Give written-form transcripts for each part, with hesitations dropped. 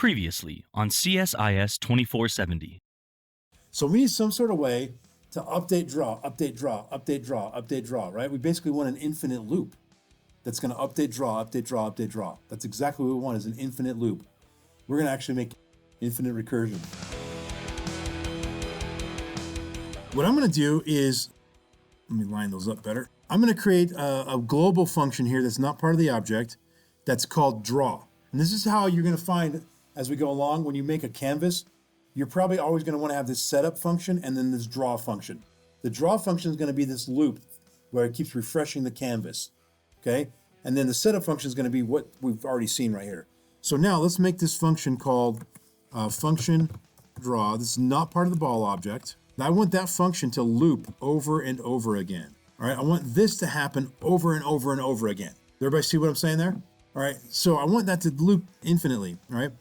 Previously on CSIS 2470. So we need some sort of way to update draw, update draw, update draw, update draw, right? We basically want an infinite loop that's going to update draw, update draw, update draw. That's exactly what we want, is an infinite loop. We're going to actually make infinite recursion. What I'm going to do is, let me line those up better. I'm going to create a global function here that's not part of the object that's called draw. And this is how you're going to find as we go along when you make a canvas. You're probably always going to want to have this setup function and then this draw function. The draw function is going to be this loop where it keeps refreshing the canvas, okay? And then the setup function is going to be what we've already seen right here. So now let's make this function called function draw. This is not part of the ball object. I want that function to loop over and over again. All right, I want this to happen over and over and over again. Everybody see what I'm saying there? All right, so I want that to loop infinitely, all right?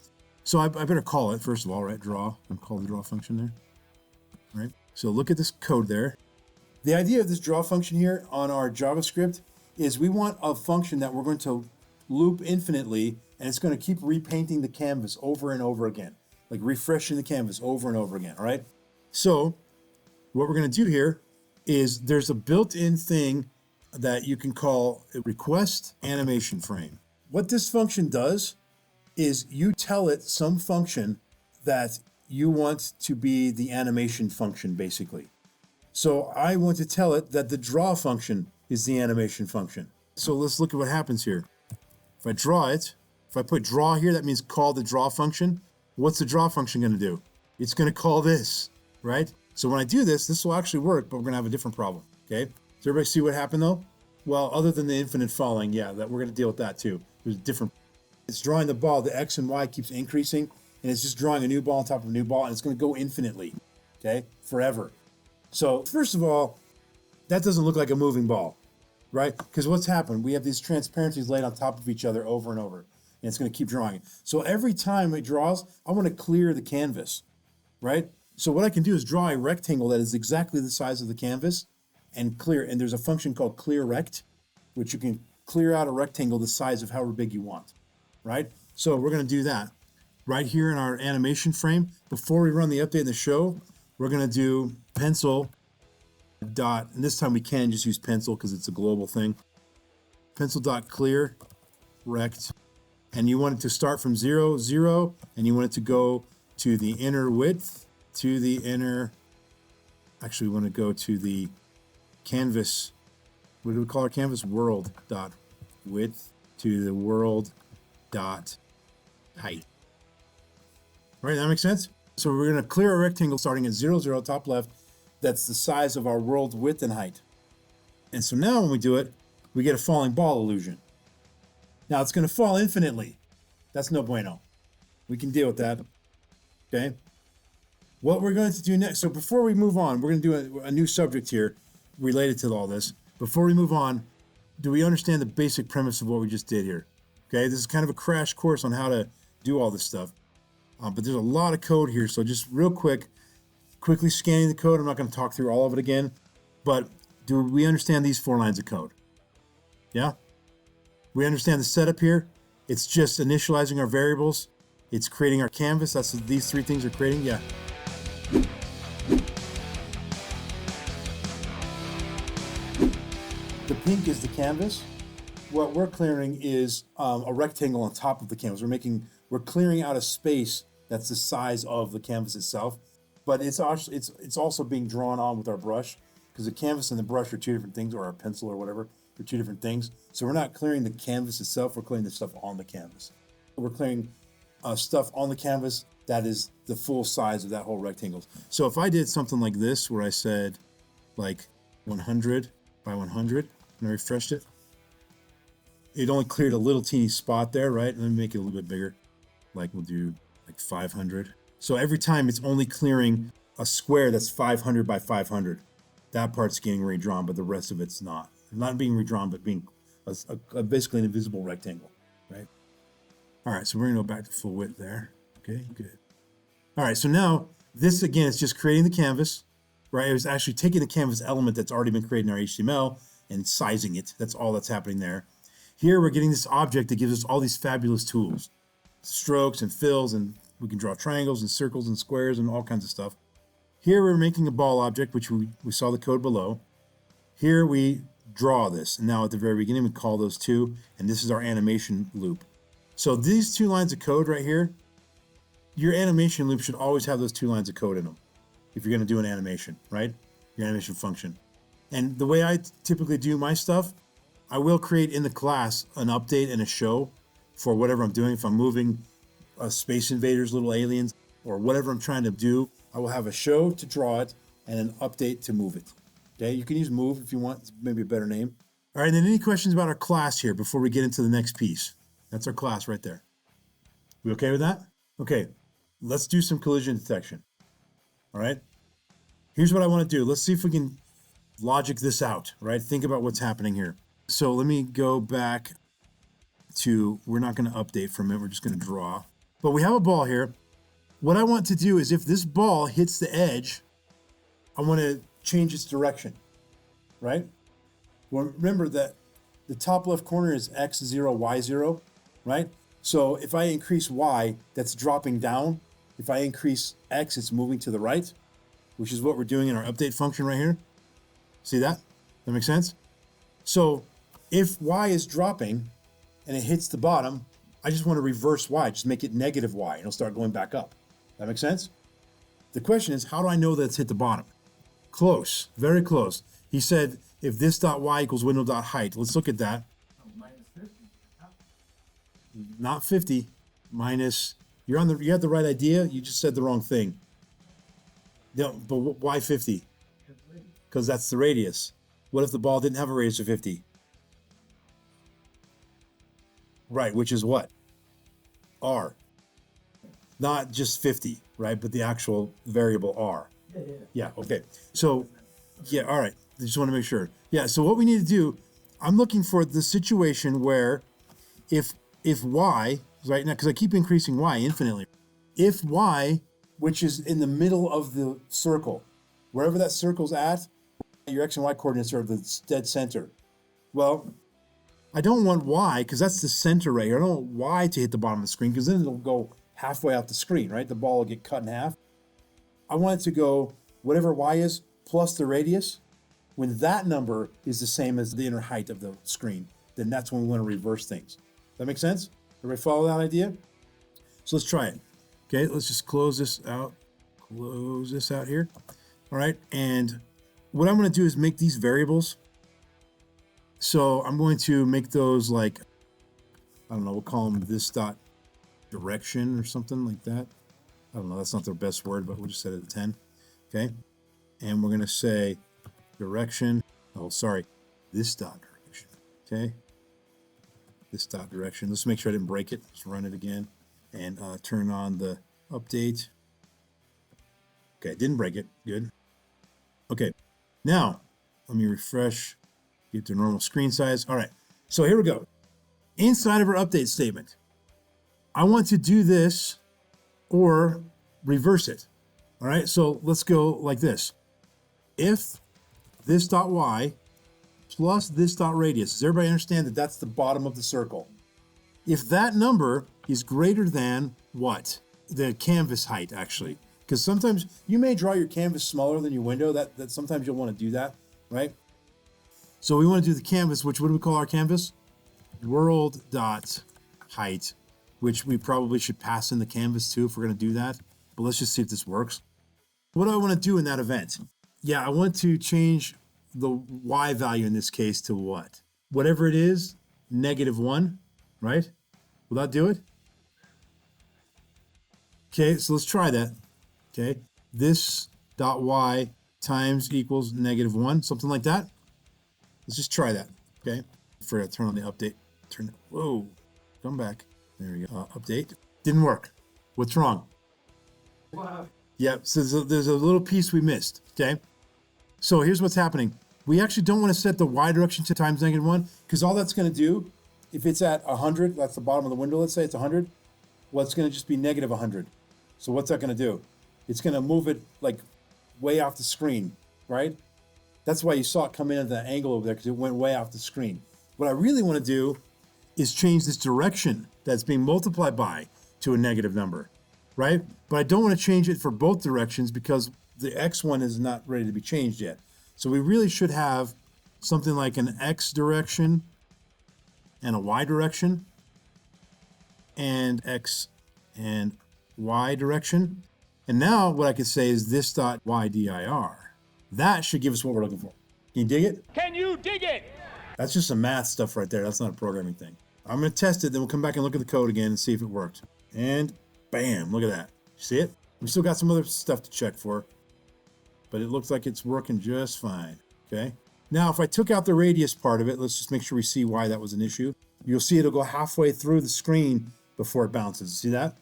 So I better call it, first of all, right, draw. I'm call the draw function there, all right? So look at this code there. The idea of this draw function here on our JavaScript is we want a function that we're going to loop infinitely, and it's going to keep repainting the canvas over and over again, like refreshing the canvas over and over again, all right? So what we're going to do here is there's a built-in thing that you can call a request animation frame. What this function does is you tell it some function that you want to be the animation function, basically. So I want to tell it that the draw function is the animation function. So let's look at what happens here. If I draw it, if I put draw here, that means call the draw function. What's the draw function going to do? It's going to call this, right? So when I do this, this will actually work, but we're going to have a different problem, okay? Does everybody see what happened though? Well, other than the infinite falling, yeah, that we're going to deal with that too. There's different. It's drawing the ball, the X and Y keeps increasing, and it's just drawing a new ball on top of a new ball, and it's going to go infinitely, okay, forever. So first of all, that doesn't look like a moving ball, right? Because what's happened? We have these transparencies laid on top of each other over and over, and it's going to keep drawing. So every time it draws, I want to clear the canvas, right? So what I can do is draw a rectangle that is exactly the size of the canvas and clear. And there's a function called clear rect, which you can clear out a rectangle the size of however big you want, right? So we're going to do that right here in our animation frame. Before we run the update in the show, we're going to do pencil dot, and this time we can just use pencil because it's a global thing. Pencil dot clear rect, and you want it to start from 0, 0, and you want it to go to the inner width, to the inner, actually we want to go to the canvas, what do we call our canvas? World dot width to the world dot height. Right, that makes sense? So we're going to clear a rectangle starting at 0, 0, top left. That's the size of our world width and height. And so now when we do it, we get a falling ball illusion. Now it's going to fall infinitely. That's no bueno. We can deal with that. Okay? What we're going to do next, so before we move on, we're going to do a new subject here related to all this. Before we move on, do we understand the basic premise of what we just did here? Okay, this is kind of a crash course on how to do all this stuff. But there's a lot of code here, so just real quickly scanning the code. I'm not going to talk through all of it again, but do we understand these 4 lines of code? Yeah? We understand the setup here. It's just initializing our variables. It's creating our canvas. That's what these 3 things are creating. Yeah. The pink is the canvas. What we're clearing is a rectangle on top of the canvas. We're clearing out a space that's the size of the canvas itself, but it's also being drawn on with our brush, because the canvas and the brush are 2 different things, or our pencil or whatever, they're 2 different things. So we're not clearing the canvas itself, we're clearing the stuff on the canvas. We're clearing stuff on the canvas that is the full size of that whole rectangle. So if I did something like this, where I said like 100 by 100, and I refreshed it, it only cleared a little teeny spot there, right? Let me make it a little bit bigger. Like we'll do like 500. So every time it's only clearing a square that's 500 by 500. That part's getting redrawn, but the rest of it's not. Not being redrawn, but being basically an invisible rectangle, right? All right, so we're gonna go back to full width there. Okay, good. All right, so now this again is just creating the canvas, right? It was actually taking the canvas element that's already been created in our HTML and sizing it. That's all that's happening there. Here we're getting this object that gives us all these fabulous tools. strokes and fills, and we can draw triangles and circles and squares and all kinds of stuff. Here we're making a ball object, which we saw the code below. Here we draw this, and now at the very beginning we call those two, and this is our animation loop. So these 2 lines of code right here, your animation loop should always have those 2 lines of code in them if you're going to do an animation, right? Your animation function. And the way I typically do my stuff, I will create in the class an update and a show for whatever I'm doing. If I'm moving Space Invaders, little aliens, or whatever I'm trying to do, I will have a show to draw it and an update to move it. Okay, you can use move if you want, it's maybe a better name. All right, and then any questions about our class here before we get into the next piece? That's our class right there. We okay with that? Okay, let's do some collision detection. All right, here's what I want to do. Let's see if we can logic this out, right? Think about what's happening here. So let me go back to, we're not going to update for a minute, we're just going to draw. But we have a ball here. What I want to do is if this ball hits the edge, I want to change its direction, right? Well, remember that the top left corner is x0, y0, right? So if I increase y, that's dropping down. If I increase x, it's moving to the right, which is what we're doing in our update function right here. See that? That makes sense? So if y is dropping and it hits the bottom, I just want to reverse y, just make it negative y, and it'll start going back up. That makes sense? The question is, how do I know that it's hit the bottom? Close, very close. He said, if this dot y equals window dot height. Let's look at that. Not 50, minus, you had the right idea, you just said the wrong thing. No, but why 50? Because that's the radius. What if the ball didn't have a radius of 50? Right, which is what? R. Not just 50, right, but the actual variable R. Yeah, okay. So, yeah, all right. I just want to make sure. Yeah, so what we need to do, I'm looking for the situation where if y, right now, because I keep increasing y infinitely, if y, which is in the middle of the circle, wherever that circle's at, your x and y coordinates are the dead center. Well, I don't want y, because that's the center right here. I don't want y to hit the bottom of the screen, because then it'll go halfway out the screen, right? The ball will get cut in half. I want it to go whatever y is plus the radius. When that number is the same as the inner height of the screen, then that's when we want to reverse things. That make sense? Everybody follow that idea? So let's try it. Okay, let's just close this out. Close this out here. All right, and what I'm going to do is make these variables. So I'm going to make those like, I don't know, we'll call them this dot direction or something like that. I don't know, that's not the best word, but we'll just set it at 10. Okay, and we're going to say direction. Oh, sorry, this dot direction. Okay, this dot direction. Let's make sure I didn't break it. Let's run it again and turn on the update. Okay, didn't break it. Good. Okay, now let me refresh, get to normal screen size. All right, so here we go. Inside of our update statement, I want to do this or reverse it. All right, so let's go like this. If this dot y plus this dot radius, does everybody understand that that's the bottom of the circle? If that number is greater than what? The canvas height, actually. Because sometimes you may draw your canvas smaller than your window. That sometimes you'll want to do that, right? So we want to do the canvas, which what do we call our canvas? World dot height, which we probably should pass in the canvas too if we're going to do that. But let's just see if this works. What do I want to do in that event? Yeah, I want to change the y value in this case to what? Whatever it is, -1, right? Will that do it? Okay, so let's try that. Okay, this dot y times equals -1, something like that. Let's just try that. Okay, forgot to turn on the update. Whoa, come back. There we go. Update. Didn't work. What's wrong? Wow. Yeah, so there's a little piece we missed. Okay, so here's what's happening. We actually don't want to set the y direction to times -1 because all that's going to do, if it's at 100, that's the bottom of the window. Let's say it's 100. Well, it's going to just be -100. So what's that going to do? It's going to move it like way off the screen, right? That's why you saw it come in at that angle over there, because it went way off the screen. What I really want to do is change this direction that's being multiplied by to a negative number, right? But I don't want to change it for both directions because the X one is not ready to be changed yet. So we really should have something like an X direction and a Y direction and X and Y direction. And now what I could say is this dot Y dir. That should give us what we're looking for. Can you dig it? Can you dig it? That's just some math stuff right there. That's not a programming thing. I'm going to test it, then we'll come back and look at the code again and see if it worked. And bam, look at that. You see it? We still got some other stuff to check for, but it looks like it's working just fine. Okay. Now, if I took out the radius part of it, let's just make sure we see why that was an issue. You'll see it'll go halfway through the screen before it bounces. See that?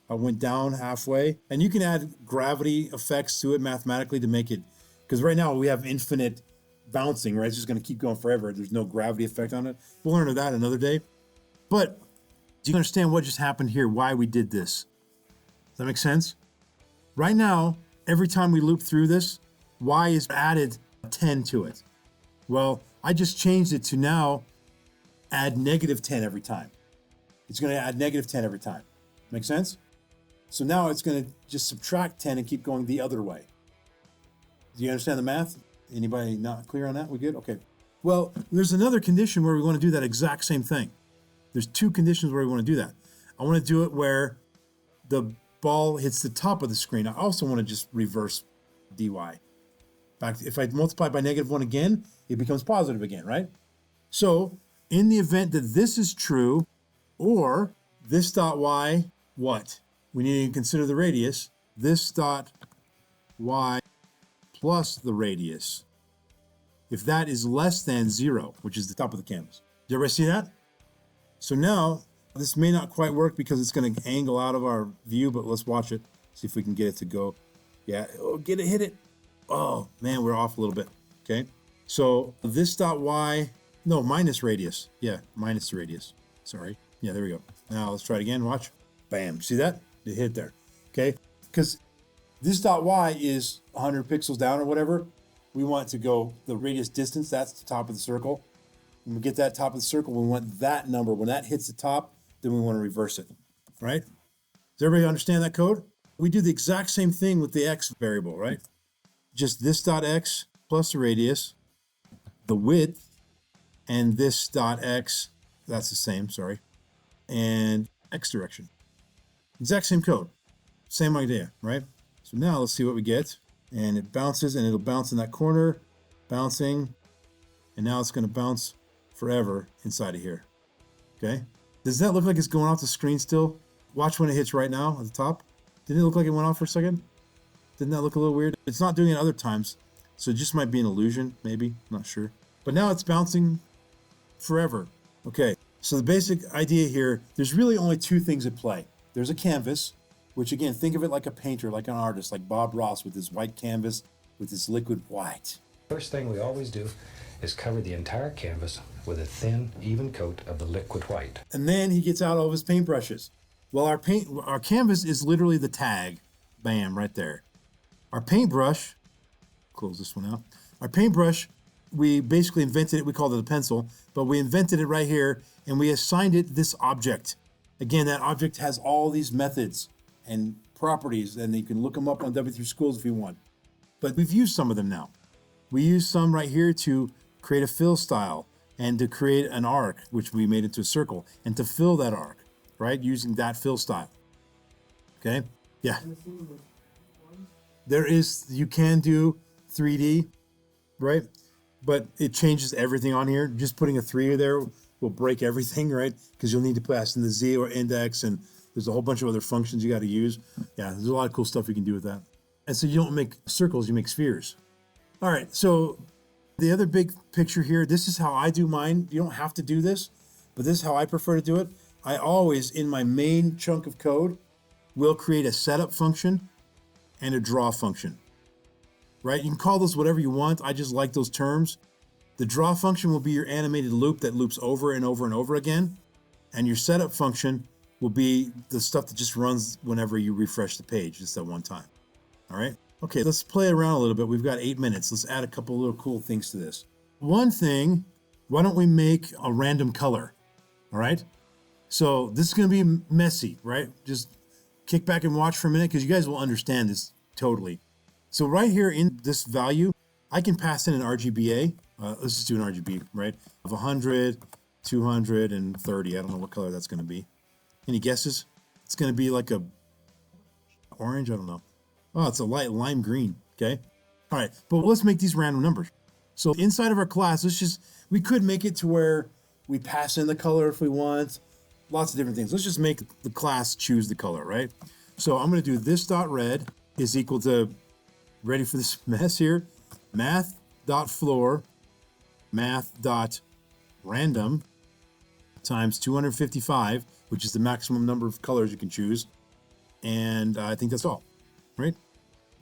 I went down halfway, and you can add gravity effects to it mathematically to make it, because right now we have infinite bouncing, right? It's just going to keep going forever. There's no gravity effect on it. We'll learn that another day. But do you understand what just happened here? Why we did this? Does that make sense? Right now, every time we loop through this, Y is added 10 to it. Well, I just changed it to now add negative 10 every time. It's going to add negative 10 every time. Make sense? So now it's going to just subtract 10 and keep going the other way. Do you understand the math? Anybody not clear on that? We good? Okay. Well, there's another condition where we want to do that exact same thing. There's two conditions where we want to do that. I want to do it where the ball hits the top of the screen. I also want to just reverse dy. If I multiply by -1 again, it becomes positive again, right? So in the event that this is true, or this dot y, what? We need to consider the radius. This dot y plus the radius. If that is less than 0, which is the top of the canvas. Did everybody see that? So now, this may not quite work because it's going to angle out of our view, but let's watch it. See if we can get it to go. Yeah, oh, get it, hit it. Oh, man, we're off a little bit. Okay, so this dot y, no, minus radius. Yeah, minus radius. Sorry. Yeah, there we go. Now let's try it again. Watch. Bam. See that? It hit there. Okay, because this dot y is 100 pixels down or whatever. We want to go the radius distance. That's the top of the circle. When we get that top of the circle, we want that number. When that hits the top, then we want to reverse it, right? Does everybody understand that code? We do the exact same thing with the x variable, right? Just this dot x plus the radius, the width, and this dot x, that's the same, sorry, and x direction. Exact same code, same idea, right? So now let's see what we get. And it bounces, and it'll bounce in that corner, bouncing, and now it's going to bounce forever inside of here. Okay? Does that look like it's going off the screen still? Watch when it hits right now at the top. Didn't it look like it went off for a second? Didn't that look a little weird? It's not doing it other times, so it just might be an illusion, maybe. Not sure. But now it's bouncing forever. Okay, so the basic idea here, there's really only two things at play. There's a canvas, which again, think of it like a painter, like an artist, like Bob Ross with his white canvas, with his liquid white. First thing we always do is cover the entire canvas with a thin, even coat of the liquid white. And then he gets out all of his paintbrushes. Well, our canvas is literally the tag. Bam, right there. Our paintbrush, close this one out. Our paintbrush, we basically invented it, we called it a pencil, but we invented it right here, and we assigned it this object. Again, that object has all these methods and properties, and you can look them up on W3 Schools if you want. But we've used some of them now. We use some right here to create a fill style and to create an arc, which we made into a circle, and to fill that arc, right? Using that fill style. Okay? Yeah. There is, you can do 3D, right? But it changes everything on here. Just putting a 3 there will break everything, right? Because you'll need to pass in the Z or index, and there's a whole bunch of other functions you got to use. Yeah, there's a lot of cool stuff you can do with that. And so you don't make circles, you make spheres. All right, so the other big picture here, this is how I do mine. You don't have to do this, but this is how I prefer to do it. I always, in my main chunk of code, will create a setup function and a draw function, right? You can call those whatever you want. I just like those terms. The draw function will be your animated loop that loops over and over and over again. And your setup function will be the stuff that just runs whenever you refresh the page, just at one time. All right. Okay, let's play around a little bit. We've got 8 minutes. Let's add a couple little cool things to this. One thing, why don't we make a random color? All right. So this is going to be messy, right? Just kick back and watch for a minute because you guys will understand this totally. So right here in this value, I can pass in an RGBA. Let's just do an RGB, right? Of 100, 230. I don't know what color that's going to be. Any guesses? It's going to be like a orange. I don't know. Oh, it's a light lime green. Okay. All right. But let's make these random numbers. So inside of our class, we could make it to where we pass in the color if we want. Lots of different things. Let's just make the class choose the color, right? So I'm going to do this dot red is equal to, ready for this mess here, math dot floor, math dot random times 255, which is the maximum number of colors you can choose. And I think that's all, right?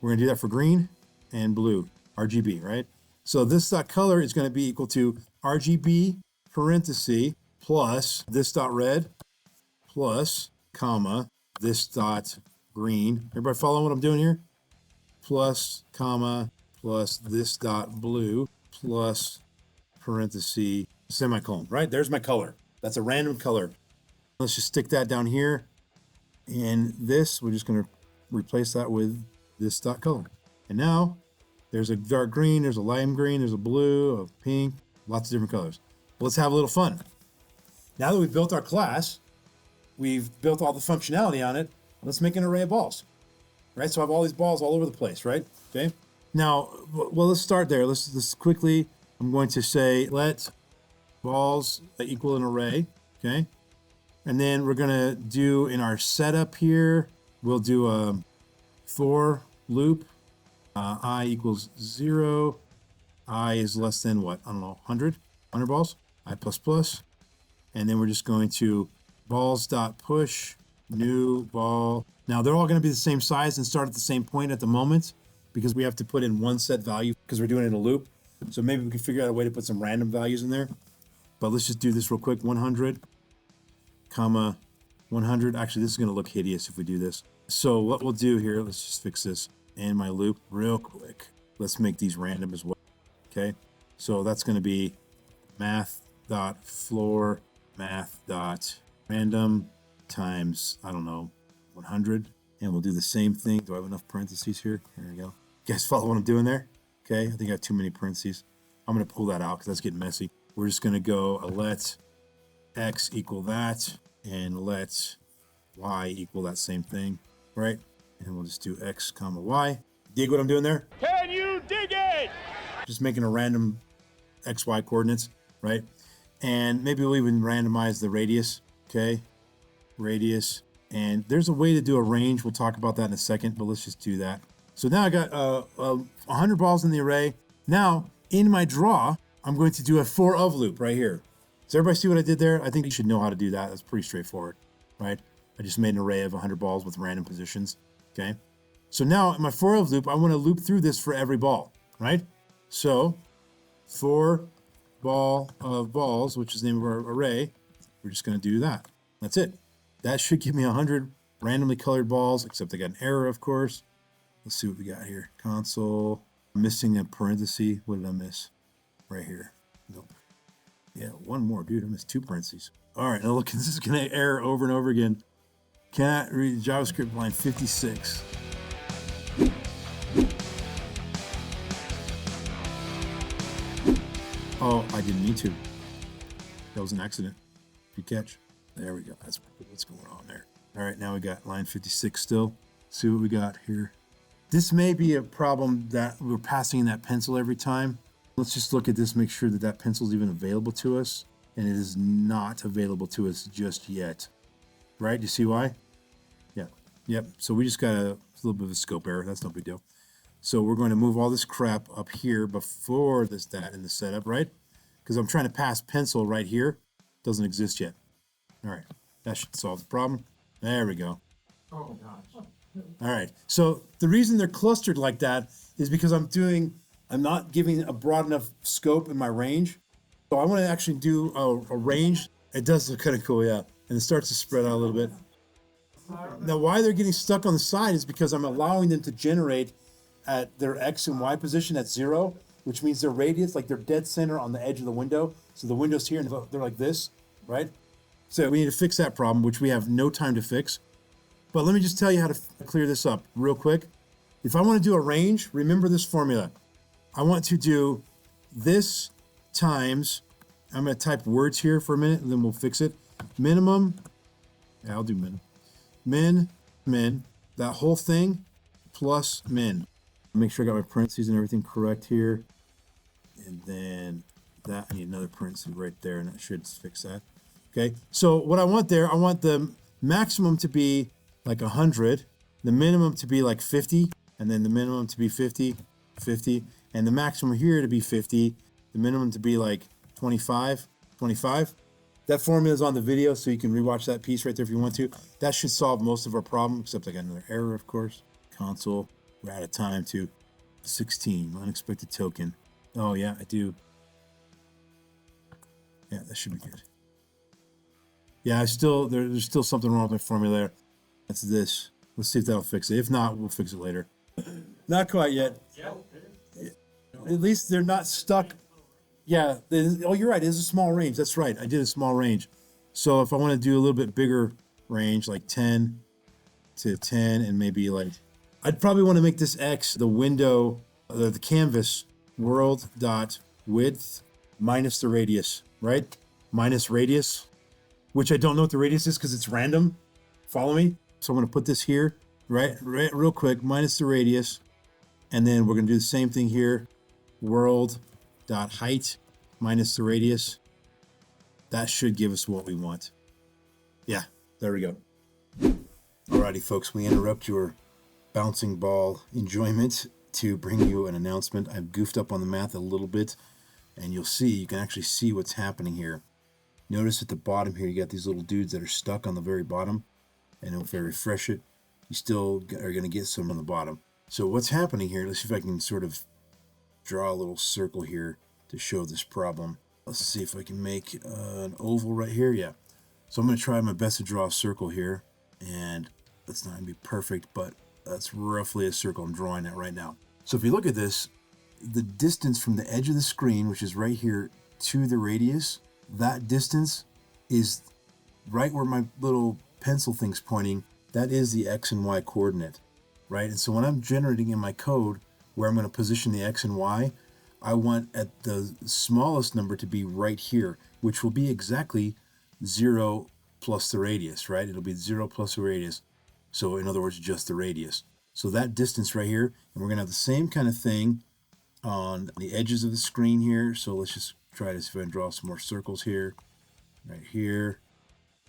We're going to do that for green and blue, RGB, right? So this dot color is going to be equal to RGB parenthesis plus this dot red plus comma this dot green. Everybody follow what I'm doing here? Plus comma plus this dot blue plus parenthesis semicolon, right? There's my color. That's a random color. Let's just stick that down here. And this, we're just going to replace that with this dot color. And now there's a dark green, there's a lime green, there's a blue, a pink, lots of different colors. Let's have a little fun. Now that we've built our class, we've built all the functionality on it, let's make an array of balls, right? So I have all these balls all over the place, right? Okay. Now, well, let's start there. Let's quickly, I'm going to say, let balls equal an array, okay? And then we're going to do in our setup here, we'll do a for loop, I equals 0, I is less than what? I don't know, 100 balls, I plus plus. And then we're just going to balls dot push new ball. Now they're all going to be the same size and start at the same point at the moment because we have to put in one set value because we're doing it in a loop. So maybe we can figure out a way to put some random values in there. But let's just do this real quick. 100, comma 100. Actually, this is going to look hideous if we do this. So what we'll do here, let's just fix this in my loop real quick. Let's make these random as well. Okay. So that's going to be math dot floor, math dot random times, I don't know, 100. And we'll do the same thing. Do I have enough parentheses here? There we go. You guys follow what I'm doing there? Okay. I think I have too many parentheses. I'm going to pull that out because that's getting messy. We're just going to go let x equal that and let y equal that same thing, right? And we'll just do x comma y. Dig what I'm doing there? Can you dig it? Just making a random xy coordinates, right? And maybe we'll even randomize the radius, okay? Radius. And there's a way to do a range. We'll talk about that in a second, but let's just do that. So now I got 100 balls in the array. Now, in my draw, I'm going to do a for of loop right here. Does everybody see what I did there? I think you should know how to do that. That's pretty straightforward, right? I just made an array of 100 balls with random positions, okay? So now in my for of loop, I want to loop through this for every ball, right? So for ball of balls, which is the name of our array, we're just going to do that. That's it. That should give me 100 randomly colored balls, except I got an error, of course. Let's see what we got here. Console, I'm missing a parenthesis. What did I miss? Right here. Nope. Yeah, one more, dude. I missed 2 parentheses. All right, now look, this is going to error over and over again. Cannot read JavaScript line 56. Oh, I didn't need to. That was an accident. Good catch. There we go. That's what's going on there. All right, now we got line 56 still. See what we got here. This may be a problem that we're passing in that pencil every time. Let's just look at this, make sure that that pencil is even available to us. And it is not available to us just yet. Right? You see why? Yeah. Yep. So we just got a little bit of a scope error. That's no big deal. So we're going to move all this crap up here before that in the setup, right? Because I'm trying to pass pencil right here. Doesn't exist yet. All right. That should solve the problem. There we go. Oh, gosh. All right. So the reason they're clustered like that is because I'm not giving a broad enough scope in my range. So I want to actually do a range. It does look kind of cool, yeah. And it starts to spread out a little bit. Now, why they're getting stuck on the side is because I'm allowing them to generate at their X and Y position at 0, which means their radius, like they're dead center on the edge of the window. So the window's here and they're like this, right? So we need to fix that problem, which we have no time to fix. But let me just tell you how to clear this up real quick. If I want to do a range, remember this formula. I want to do this times, I'm going to type words here for a minute and then we'll fix it. Minimum, yeah, I'll do min, that whole thing plus min. Make sure I got my parentheses and everything correct here. And then that, I need another parenthesis right there, and that should fix that. Okay, so what I want there, I want the maximum to be like 100, the minimum to be like 50, and then the minimum to be 50, 50, and the maximum here to be 50, the minimum to be like 25, 25. That formula is on the video, so you can rewatch that piece right there if you want to. That should solve most of our problem, except I got another error, of course. Console, we're out of time to 16, unexpected token. Oh yeah, I do. Yeah, that should be good. Yeah, there's still something wrong with my formula there. That's this. Let's see if that'll fix it. If not, we'll fix it later. Not quite yet. At least they're not stuck. Yeah. Oh, you're right. It is a small range. That's right. I did a small range. So if I want to do a little bit bigger range, like 10 to 10, and maybe like, I'd probably want to make this X the window, the canvas world dot width minus the radius, right? Minus radius, which I don't know what the radius is because it's random. Follow me? So I'm going to put this here, right, real quick, minus the radius. And then we're going to do the same thing here. World dot height minus the radius. That should give us what we want. Yeah, there we go. Alrighty, folks, we interrupt your bouncing ball enjoyment to bring you an announcement. I've goofed up on the math a little bit, and you can actually see what's happening here. Notice at the bottom here, you got these little dudes that are stuck on the very bottom. And if I refresh it, you still are going to get some on the bottom. So what's happening here, let's see if I can sort of draw a little circle here to show this problem. Let's see if I can make an oval right here. Yeah. So I'm going to try my best to draw a circle here. And that's not going to be perfect, but that's roughly a circle I'm drawing at right now. So if you look at this, the distance from the edge of the screen, which is right here, to the radius, that distance is right where my little pencil thing's pointing. That is the X and Y coordinate, right? And so when I'm generating in my code where I'm going to position the X and Y, I want at the smallest number to be right here, which will be exactly 0 plus the radius, right? It'll be 0 plus the radius. So in other words, just the radius. So that distance right here, and we're going to have the same kind of thing on the edges of the screen here. So let's just try to see if I can draw some more circles here, right here,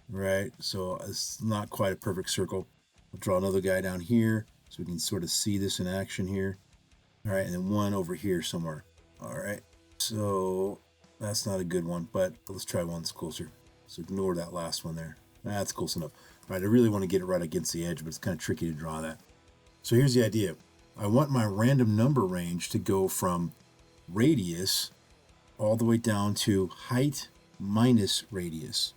right? So it's not quite a perfect circle. We'll draw another guy down here so we can sort of see this in action here. All right, and then one over here somewhere. All right, so that's not a good one, but let's try one that's closer. So ignore that last one there. That's close enough. All right, I really want to get it right against the edge, but it's kind of tricky to draw that. So here's the idea. I want my random number range to go from radius all the way down to height minus radius,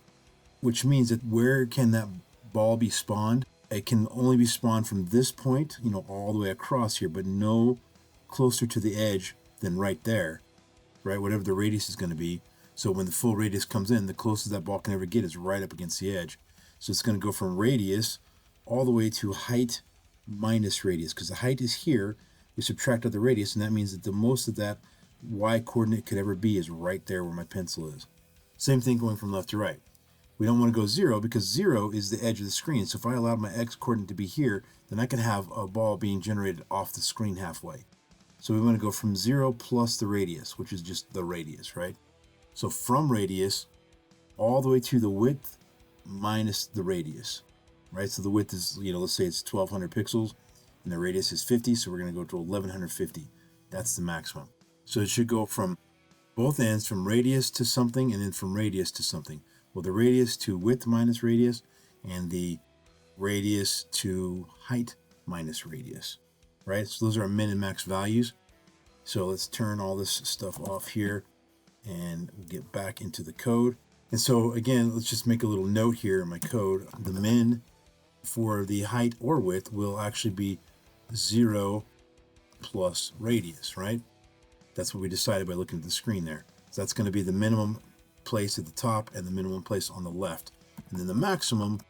which means that where can that ball be spawned? It can only be spawned from this point, all the way across here, but no closer to the edge than right there, right? Whatever the radius is going to be. So when the full radius comes in, the closest that ball can ever get is right up against the edge. So it's going to go from radius all the way to height minus radius, because the height is here. We subtract out the radius, and that means that the most of that y coordinate could ever be is right there where my pencil is. Same thing going from left to right. We don't want to go 0 because 0 is the edge of the screen. So if I allowed my x coordinate to be here, then I can have a ball being generated off the screen halfway. So we want to go from 0 plus the radius, which is just the radius, right? So from radius all the way to the width minus the radius, right? So the width is, let's say it's 1200 pixels and the radius is 50. So we're going to go to 1150. That's the maximum. So it should go from both ends, from radius to something, and then from radius to something. Well, the radius to width minus radius, and the radius to height minus radius, right? So those are our min and max values. So let's turn all this stuff off here and get back into the code. And so again, let's just make a little note here in my code. The min for the height or width will actually be 0 plus radius, right? That's what we decided by looking at the screen there. So that's going to be the minimum place at the top and the minimum place on the left. And then the maximum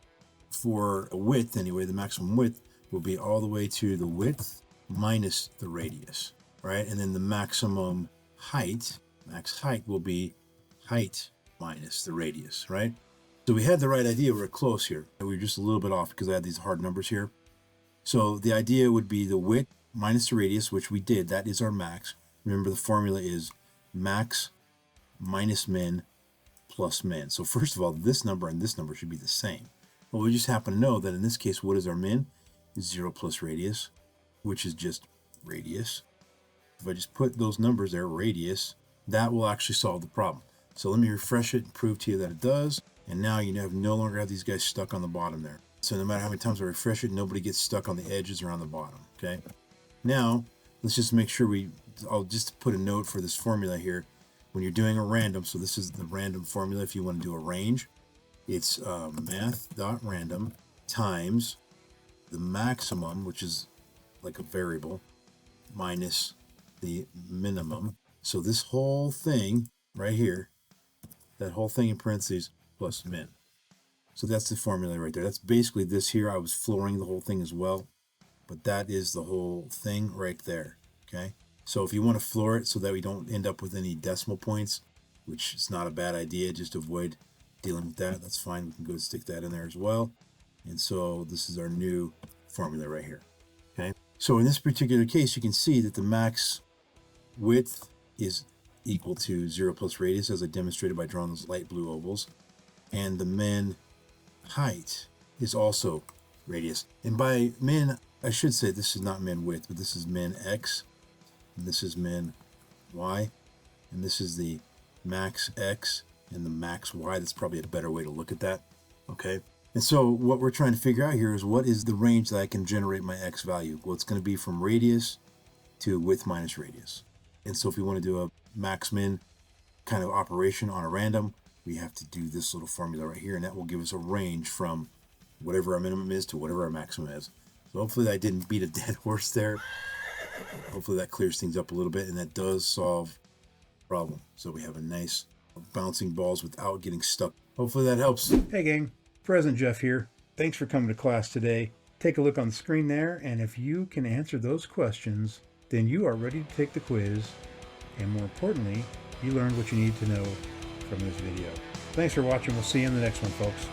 for a width, anyway, the maximum width will be all the way to the width minus the radius, right? And then the maximum height, max height will be height minus the radius, right? So we had the right idea. We're close here. We were just a little bit off because I had these hard numbers here. So the idea would be the width minus the radius, which we did. That is our max. Remember, the formula is max minus min plus min. So first of all, this number and this number should be the same. Well, we just happen to know that in this case, what is our min? Is 0 plus radius, which is just radius. If I just put those numbers there, radius, that will actually solve the problem. So let me refresh it and prove to you that it does. And now you no longer have these guys stuck on the bottom there. So no matter how many times I refresh it, nobody gets stuck on the edges or on the bottom, okay? Now, let's just make sure I'll just put a note for this formula here. When you're doing a random, so this is the random formula if you want to do a range, it's math.random times the maximum, which is like a variable, minus the minimum. So this whole thing right here, that whole thing in parentheses, plus min. So that's the formula right there. That's basically this here. I was flooring the whole thing as well, but that is the whole thing right there, okay? So if you want to floor it so that we don't end up with any decimal points, which is not a bad idea, just avoid dealing with that, that's fine. We can go stick that in there as well. And so this is our new formula right here, okay? So in this particular case, you can see that the max width is equal to 0 plus radius, as I demonstrated by drawing those light blue ovals. And the min height is also radius. And by min, I should say this is not min width, but this is min x, and this is min y, and this is the max x and the max y. That's probably a better way to look at that, okay? And so what we're trying to figure out here is what is the range that I can generate my x value? Well, it's going to be from radius to width minus radius. And so if we want to do a max min kind of operation on a random, we have to do this little formula right here, and that will give us a range from whatever our minimum is to whatever our maximum is. So hopefully I didn't beat a dead horse there. Hopefully that clears things up a little bit, and that does solve the problem. So we have a nice bouncing balls without getting stuck. Hopefully that helps. Hey gang, President Jeff here. Thanks for coming to class today. Take a look on the screen there, and if you can answer those questions, then you are ready to take the quiz, and more importantly, you learned what you need to know from this video. Thanks for watching. We'll see you in the next one, folks.